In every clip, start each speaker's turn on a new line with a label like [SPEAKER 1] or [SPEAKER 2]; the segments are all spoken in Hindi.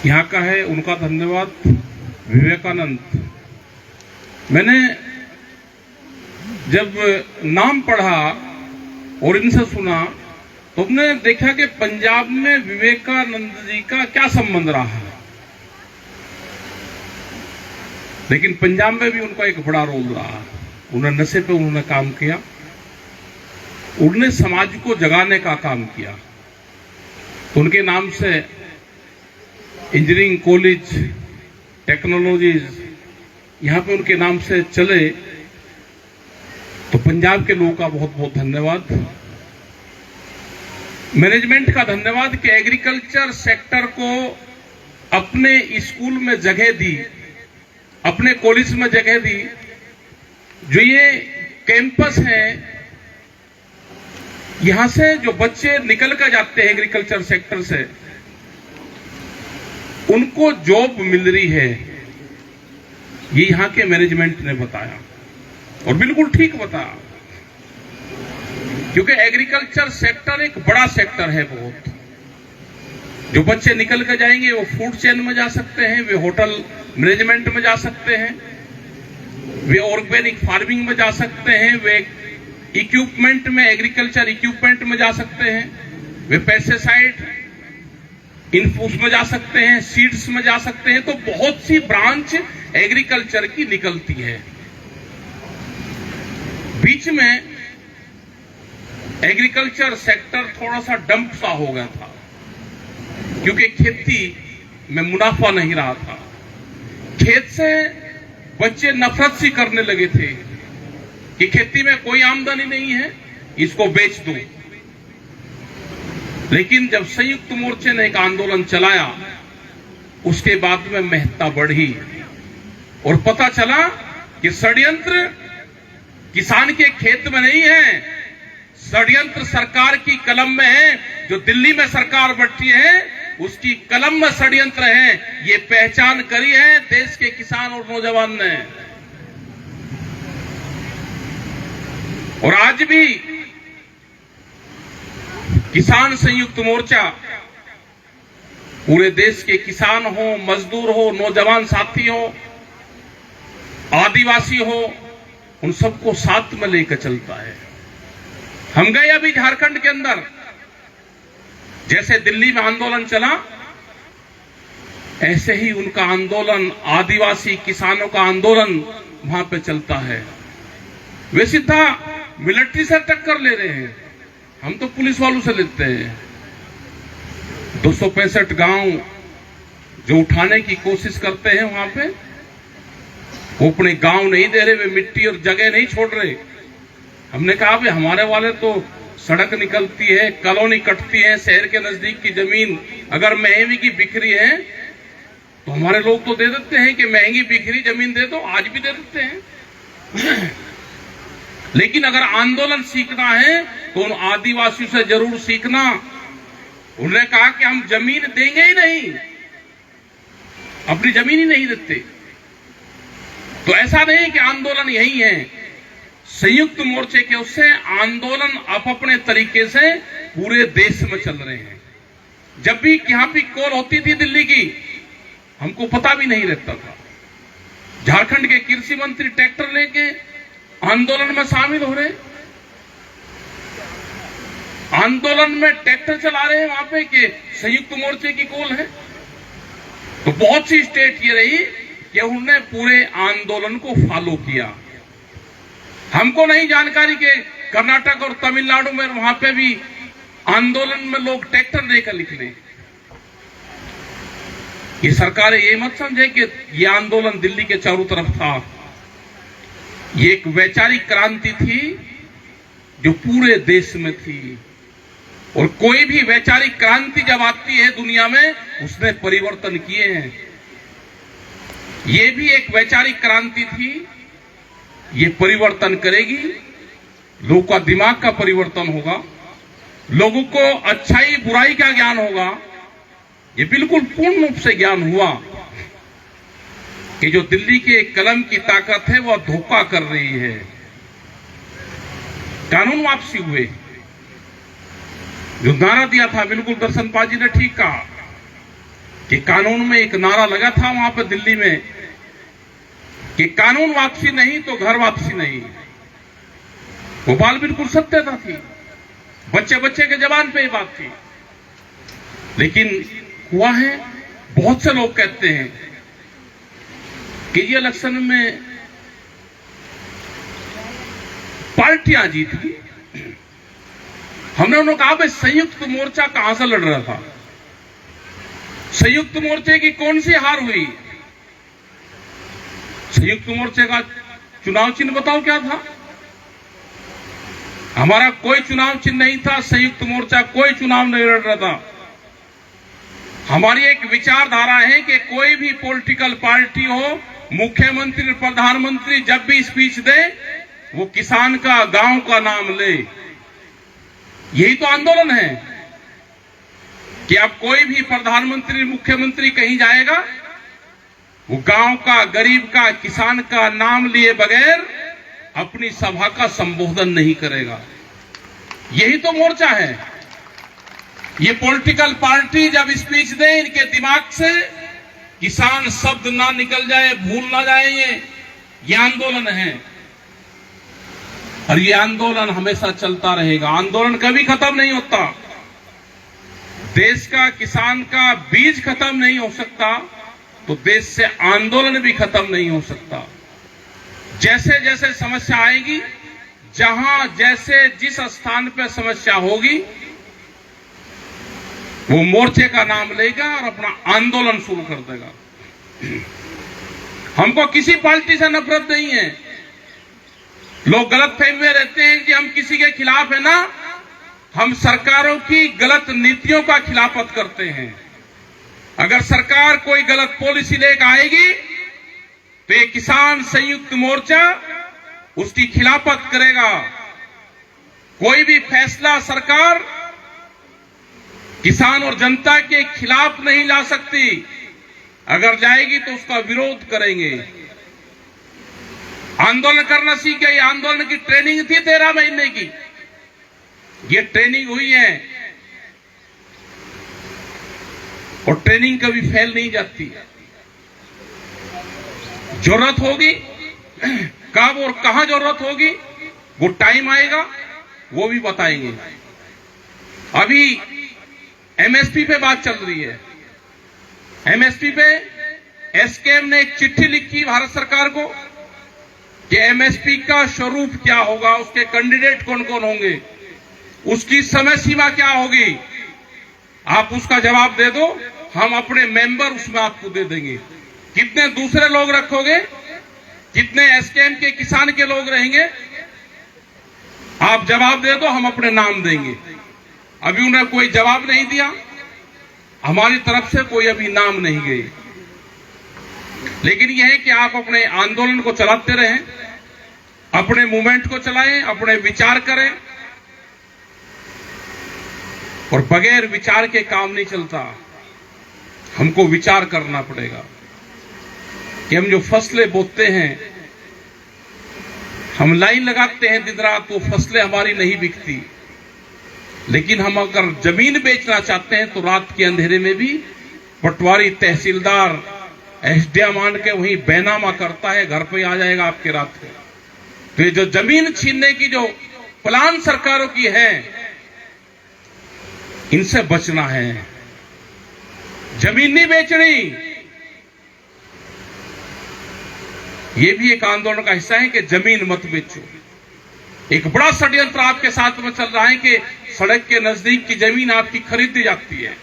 [SPEAKER 1] यहाँ का है, उनका धन्यवाद। विवेकानंद, मैंने जब नाम पढ़ा और इनसे सुना तो हमने देखा कि पंजाब में विवेकानंद जी का क्या संबंध रहा है, लेकिन पंजाब में भी उनका एक बड़ा रोल रहा। उन्होंने नशे पे उन्होंने काम किया, उन्होंने समाज को जगाने का काम किया। तो उनके नाम से इंजीनियरिंग कॉलेज, टेक्नोलॉजीज यहां पे उनके नाम से चले, तो पंजाब के लोगों का बहुत बहुत धन्यवाद। मैनेजमेंट का धन्यवाद कि एग्रीकल्चर सेक्टर को अपने स्कूल में जगह दी, अपने कॉलेज में जगह दी। जो ये कैंपस है, यहां से जो बच्चे निकल कर जाते हैं एग्रीकल्चर सेक्टर से, उनको जॉब मिल रही है, ये यहां के मैनेजमेंट ने बताया और बिल्कुल ठीक बताया, क्योंकि एग्रीकल्चर सेक्टर एक बड़ा सेक्टर है बहुत। जो बच्चे निकल कर जाएंगे वो फूड चेन में जा सकते हैं, वे होटल मैनेजमेंट में जा सकते हैं, वे ऑर्गेनिक फार्मिंग में जा सकते हैं, वे इक्विपमेंट में, एग्रीकल्चर इक्विपमेंट में जा सकते हैं, वे पेस्टिसाइड इनपुट्स में जा सकते हैं, सीड्स में जा सकते हैं। तो बहुत सी ब्रांच एग्रीकल्चर की निकलती है। बीच में एग्रीकल्चर सेक्टर थोड़ा सा डंप सा हो गया था, क्योंकि खेती में मुनाफा नहीं रहा था। खेत से बच्चे नफरत सी करने लगे थे कि खेती में कोई आमदनी नहीं है, इसको बेच दो। लेकिन जब संयुक्त मोर्चे ने एक आंदोलन चलाया, उसके बाद में महत्ता बढ़ी और पता चला कि षड्यंत्र किसान के खेत में नहीं है, षड्यंत्र सरकार की कलम में है। जो दिल्ली में सरकार बैठी है, उसकी कलम में षड्यंत्र है। ये पहचान करी है देश के किसान और नौजवान ने। और आज भी किसान संयुक्त मोर्चा पूरे देश के किसान हो, मजदूर हो, नौजवान साथी हो, आदिवासी हो, उन सबको साथ में लेकर चलता है। हम गए अभी झारखंड के अंदर, जैसे दिल्ली में आंदोलन चला, ऐसे ही उनका आंदोलन, आदिवासी किसानों का आंदोलन वहां पे चलता है। वे सीधा मिलिट्री से टक्कर ले रहे हैं, हम तो पुलिस वालों से लेते हैं। 265 गांव जो उठाने की कोशिश करते हैं वहां पे, वो अपने गांव नहीं दे रहे, वे मिट्टी और जगह नहीं छोड़ रहे। हमने कहा भाई हमारे वाले तो सड़क निकलती है, कॉलोनी कटती है, शहर के नजदीक की जमीन अगर महंगी की बिक्री है तो हमारे लोग तो दे देते हैं कि महंगी बिक्री जमीन दे दो, आज भी दे देते हैं। लेकिन अगर आंदोलन सीखना है तो उन आदिवासियों से जरूर सीखना। उन्होंने कहा कि हम जमीन देंगे ही नहीं, अपनी जमीन ही नहीं देते। तो ऐसा नहीं कि आंदोलन यही है, संयुक्त मोर्चे के उससे आंदोलन आप अपने तरीके से पूरे देश में चल रहे हैं। जब भी यहां भी कॉल होती थी दिल्ली की, हमको पता भी नहीं रहता था। झारखंड के कृषि मंत्री ट्रैक्टर लेके आंदोलन में शामिल हो रहे, आंदोलन में ट्रैक्टर चला रहे हैं वहां पे कि संयुक्त मोर्चे की कॉल है। तो बहुत सी स्टेट ये रही कि उन्होंने पूरे आंदोलन को फॉलो किया। हमको नहीं जानकारी के कर्नाटक और तमिलनाडु में वहां पे भी आंदोलन में लोग ट्रैक्टर लेकर निकले। ये सरकारें ये मत समझे कि ये आंदोलन दिल्ली के चारों तरफ था। ये एक वैचारिक क्रांति थी जो पूरे देश में थी। और कोई भी वैचारिक क्रांति जब आती है दुनिया में, उसने परिवर्तन किए हैं। ये भी एक वैचारिक क्रांति थी, ये परिवर्तन करेगी। लोगों का दिमाग का परिवर्तन होगा, लोगों को अच्छाई बुराई का ज्ञान होगा। ये बिल्कुल पूर्ण रूप से ज्ञान हुआ कि जो दिल्ली के कलम की ताकत है वह धोखा कर रही है। कानून वापसी हुए, जो नारा दिया था, बिल्कुल दर्शन पाजी ने ठीक कहा कि कानून में एक नारा लगा था वहां पर दिल्ली में कि कानून वापसी नहीं तो घर वापसी नहीं। वो बात बिल्कुल सत्यता थी, बच्चे बच्चे के जबान पे ये बात थी। लेकिन हुआ है, बहुत से लोग कहते हैं कि ये इलेक्शन में पार्टियां जीत गई। हमने उन्होंने कहा भाई संयुक्त मोर्चा कहां से लड़ रहा था, संयुक्त मोर्चे की कौन सी हार हुई? संयुक्त मोर्चे का चुनाव चिन्ह बताओ क्या था? हमारा कोई चुनाव चिन्ह नहीं था, संयुक्त मोर्चा कोई चुनाव नहीं लड़ रहा था। हमारी एक विचारधारा है कि कोई भी पॉलिटिकल पार्टी हो, मुख्यमंत्री प्रधानमंत्री जब भी स्पीच दे वो किसान का, गांव का नाम ले। यही तो आंदोलन है कि अब कोई भी प्रधानमंत्री मुख्यमंत्री कहीं जाएगा, वो गांव का, गरीब का, किसान का नाम लिए बगैर अपनी सभा का संबोधन नहीं करेगा। यही तो मोर्चा है। ये पॉलिटिकल पार्टी जब स्पीच दे, इनके दिमाग से किसान शब्द ना निकल जाए, भूल ना जाए, ये आंदोलन है। और ये आंदोलन हमेशा चलता रहेगा, आंदोलन कभी खत्म नहीं होता। देश का, किसान का बीज खत्म नहीं हो सकता तो देश से आंदोलन भी खत्म नहीं हो सकता। जैसे जैसे समस्या आएगी, जहां जैसे जिस स्थान पर समस्या होगी, वो मोर्चे का नाम लेगा और अपना आंदोलन शुरू कर देगा। हमको किसी पार्टी से नफरत नहीं है। लोग गलतफहमी में रहते हैं कि हम किसी के खिलाफ है ना, हम सरकारों की गलत नीतियों का खिलाफत करते हैं। अगर सरकार कोई गलत पॉलिसी लेकर आएगी तो ये किसान संयुक्त मोर्चा उसकी खिलाफत करेगा। कोई भी फैसला सरकार किसान और जनता के खिलाफ नहीं ला सकती। अगर जाएगी तो उसका विरोध करेंगे। आंदोलन करना सीखे। ये आंदोलन की ट्रेनिंग थी 13 महीने की, ये ट्रेनिंग हुई है और ट्रेनिंग कभी फेल नहीं जाती। जरूरत होगी, कब और कहां जरूरत होगी वो टाइम आएगा, वो भी बताएंगे। अभी एमएसपी पे बात चल रही है। एमएसपी पे एसकेएम ने एक चिट्ठी लिखी भारत सरकार को कि एमएसपी का स्वरूप क्या होगा, उसके कैंडिडेट कौन कौन होंगे, उसकी समय सीमा क्या होगी, आप उसका जवाब दे दो, हम अपने मेंबर उसमें आपको दे देंगे। कितने दूसरे लोग रखोगे, कितने एसकेएम के किसान के लोग रहेंगे, आप जवाब दे दो, हम अपने नाम देंगे। अभी उन्हें कोई जवाब नहीं दिया, हमारी तरफ से कोई अभी नाम नहीं गई। लेकिन यह है कि आप अपने आंदोलन को चलाते रहें, अपने मूवमेंट को चलाएं, अपने विचार करें। और बगैर विचार के काम नहीं चलता। हमको विचार करना पड़ेगा कि हम जो फसलें बोते हैं, हम लाइन लगाते हैं दिन रात, वो फसलें हमारी नहीं बिकती। लेकिन हम अगर जमीन बेचना चाहते हैं तो रात के अंधेरे में भी पटवारी, तहसीलदार, एसडीएम मान के वहीं बैनामा करता है, घर पे आ जाएगा आपके रात को। तो ये जो जमीन छीनने की जो प्लान सरकारों की है, इनसे बचना है। जमीन नहीं बेचनी। ये भी एक आंदोलन का हिस्सा है कि जमीन मत बेचो। एक बड़ा षड्यंत्र आपके साथ में चल रहा है कि सड़क के नजदीक की जमीन आपकी खरीदी जाती है,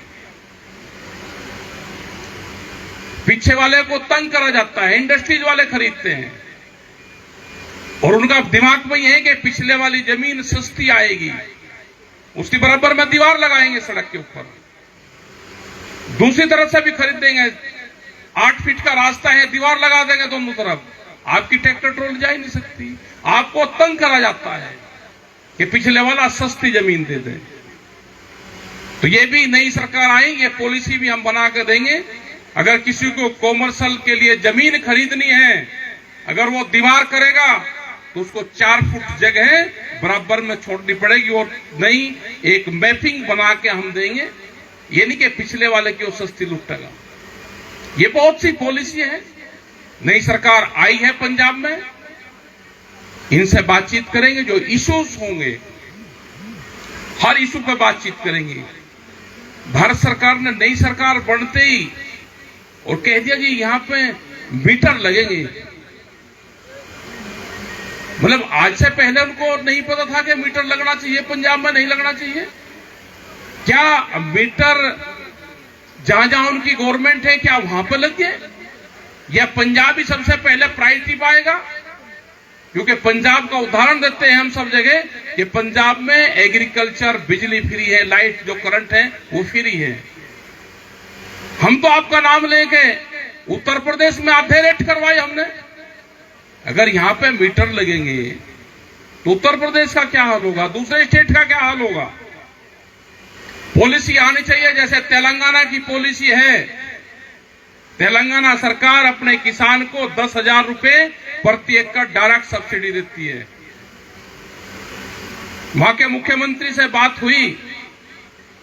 [SPEAKER 1] पीछे वाले को तंग करा जाता है, इंडस्ट्रीज वाले खरीदते हैं और उनका दिमाग में यह है कि पिछले वाली जमीन सस्ती आएगी, उसके बराबर में दीवार लगाएंगे सड़क के ऊपर, दूसरी तरफ से भी खरीद देंगे। 8 फीट का रास्ता है, दीवार लगा देंगे दोनों तरफ, आपकी ट्रैक्टर ट्रोल जा ही नहीं सकती। आपको तंग करा जाता है कि पिछले वाला सस्ती जमीन दे दे। तो ये भी नई सरकार आएगी, पॉलिसी भी हम बना कर देंगे। अगर किसी को कॉमर्शियल के लिए जमीन खरीदनी है, अगर वो दीवार करेगा तो उसको 4 फुट जगह बराबर में छोड़नी पड़ेगी और नई एक मैपिंग बना के हम देंगे। ये नहीं कि पिछले वाले की वो सस्ती लुटेगा। ये बहुत सी पॉलिसी है। नई सरकार आई है पंजाब में, इनसे बातचीत करेंगे, जो इश्यूज होंगे हर इशू पर बातचीत करेंगे। भारत सरकार ने नई सरकार बनते ही और कह दिया कि यहां पे मीटर लगेंगे। मतलब आज से पहले उनको नहीं पता था कि मीटर लगना चाहिए, पंजाब में नहीं लगना चाहिए। क्या मीटर जहां जहां उनकी गवर्नमेंट है क्या वहां पर लग गए? या पंजाब ही सबसे पहले प्रायोरिटी पाएगा? क्योंकि पंजाब का उदाहरण देते हैं हम सब जगह कि पंजाब में एग्रीकल्चर, बिजली फ्री है, लाइट जो करंट है वो फ्री है। हम तो आपका नाम लेके उत्तर प्रदेश में आधे रेट करवाए हमने। अगर यहां पे मीटर लगेंगे तो उत्तर प्रदेश का क्या हाल होगा, दूसरे स्टेट का क्या हाल होगा? पॉलिसी आनी चाहिए जैसे तेलंगाना की पॉलिसी है। तेलंगाना सरकार अपने किसान को 10,000 रुपए प्रति एकड़ डायरेक्ट सब्सिडी देती है। वहां के मुख्यमंत्री से बात हुई,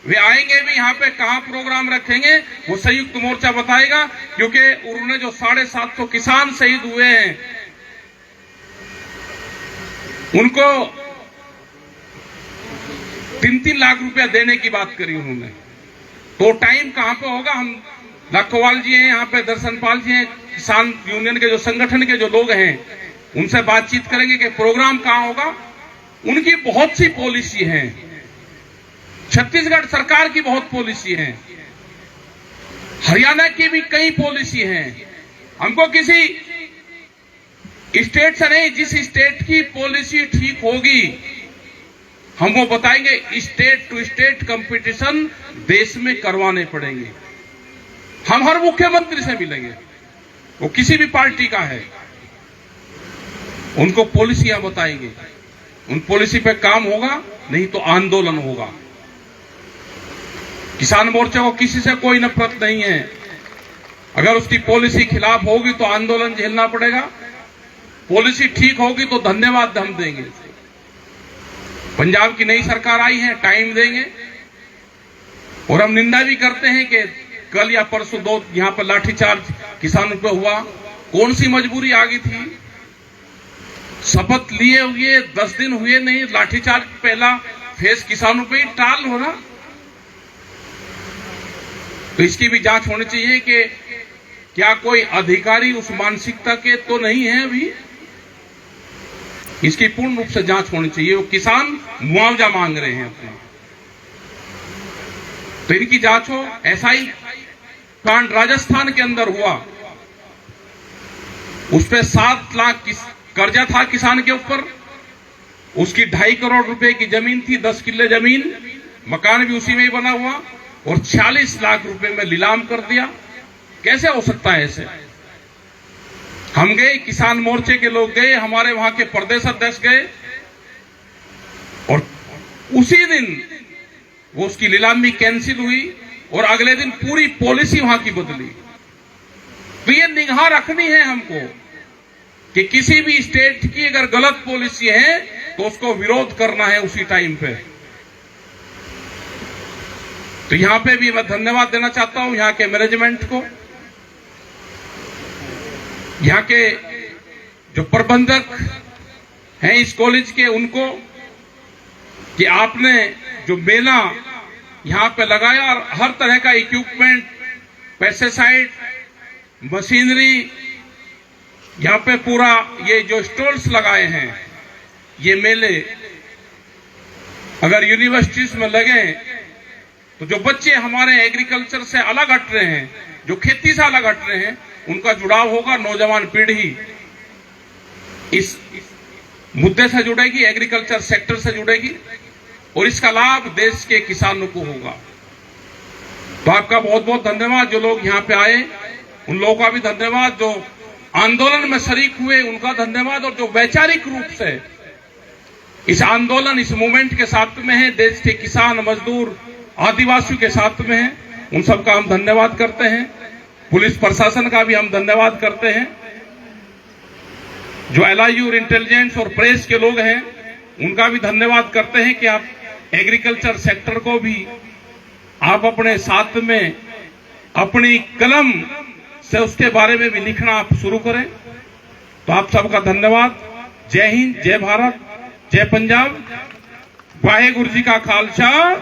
[SPEAKER 1] वे आएंगे भी यहां पे, कहां प्रोग्राम रखेंगे वो संयुक्त मोर्चा बताएगा। क्योंकि उन्होंने जो 750 किसान शहीद हुए हैं उनको 3-3 लाख रुपया देने की बात करी उन्होंने। तो टाइम कहां पे होगा? हम लाखोवाल जी हैं यहाँ पे, दर्शनपाल जी हैं, किसान यूनियन के जो संगठन के जो लोग हैं उनसे बातचीत करेंगे कि प्रोग्राम कहां होगा। उनकी बहुत सी पॉलिसी है, छत्तीसगढ़ सरकार की बहुत पॉलिसी है, हरियाणा की भी कई पॉलिसी है। हमको किसी स्टेट से नहीं, जिस स्टेट की पॉलिसी ठीक होगी हम वो बताएंगे। स्टेट टू स्टेट कंपटीशन देश में करवाने पड़ेंगे। हम हर मुख्यमंत्री से मिलेंगे, वो किसी भी पार्टी का है, उनको पॉलिसियां बताएंगे। उन पॉलिसी पे काम होगा, नहीं तो आंदोलन होगा। किसान मोर्चा को किसी से कोई नफरत नहीं है। अगर उसकी पॉलिसी खिलाफ होगी तो आंदोलन झेलना पड़ेगा, पॉलिसी ठीक होगी तो धन्यवाद हम देंगे। पंजाब की नई सरकार आई है, टाइम देंगे। और हम निंदा भी करते हैं कि कल या परसों 2 यहां पर लाठीचार्ज किसानों पे हुआ। कौन सी मजबूरी आ गई थी? शपथ लिए हुए 10 दिन हुए नहीं, लाठीचार्ज पहला फेस किसानों पे ही टाल हो रहा। तो इसकी भी जांच होनी चाहिए कि क्या कोई अधिकारी उस मानसिकता के तो नहीं है अभी। इसकी पूर्ण रूप से जांच होनी चाहिए। वो किसान मुआवजा मांग रहे हैं अपने, तो इनकी जांच हो। ऐसा ही कांड राजस्थान के अंदर हुआ, उस पे 7 लाख कर्जा था किसान के ऊपर। उसकी 2.5 करोड़ रुपए की जमीन थी, 10 किले जमीन, मकान भी उसी में ही बना हुआ, और 46 लाख रुपए में नीलाम कर दिया। कैसे हो सकता है ऐसे? हम गए, किसान मोर्चे के लोग गए, हमारे वहां के प्रदेश अध्यक्ष गए, और उसी दिन वो उसकी नीलामी कैंसिल हुई और अगले दिन पूरी पॉलिसी वहां की बदली। तो ये निगाह रखनी है हमको कि किसी भी स्टेट की अगर गलत पॉलिसी है तो उसको विरोध करना है उसी टाइम पे। तो यहां पे भी मैं धन्यवाद देना चाहता हूं यहां के मैनेजमेंट को, यहां के जो प्रबंधक हैं इस कॉलेज के, उनको, कि आपने जो मेला यहां पे लगाया और हर तरह का इक्विपमेंट, पेस्टिसाइड, मशीनरी, यहां पे पूरा ये जो स्टॉल्स लगाए हैं, ये मेले अगर यूनिवर्सिटीज में लगे तो जो बच्चे हमारे एग्रीकल्चर से अलग हट रहे हैं, जो खेती से अलग हट रहे हैं, उनका जुड़ाव होगा। नौजवान पीढ़ी इस मुद्दे से जुड़ेगी, एग्रीकल्चर सेक्टर से जुड़ेगी, और इसका लाभ देश के किसानों को होगा। तो आपका बहुत बहुत धन्यवाद। जो लोग यहाँ पे आए उन लोगों का भी धन्यवाद, जो आंदोलन में शरीक हुए उनका धन्यवाद, और जो वैचारिक रूप से इस आंदोलन, इस मूवमेंट के साथ में है, देश के किसान, मजदूर, आदिवासियों के साथ में है, उन सबका हम धन्यवाद करते हैं। पुलिस प्रशासन का भी हम धन्यवाद करते हैं। जो LIU और इंटेलिजेंस और प्रेस के लोग हैं उनका भी धन्यवाद करते हैं कि आप एग्रीकल्चर सेक्टर को भी आप अपने साथ में अपनी कलम से उसके बारे में भी लिखना आप शुरू करें। तो आप सबका धन्यवाद। जय हिंद, जय भारत, जय पंजाब। वाहे गुरु जी का खालसा,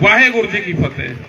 [SPEAKER 1] वाहे गुरु जी की फतेह।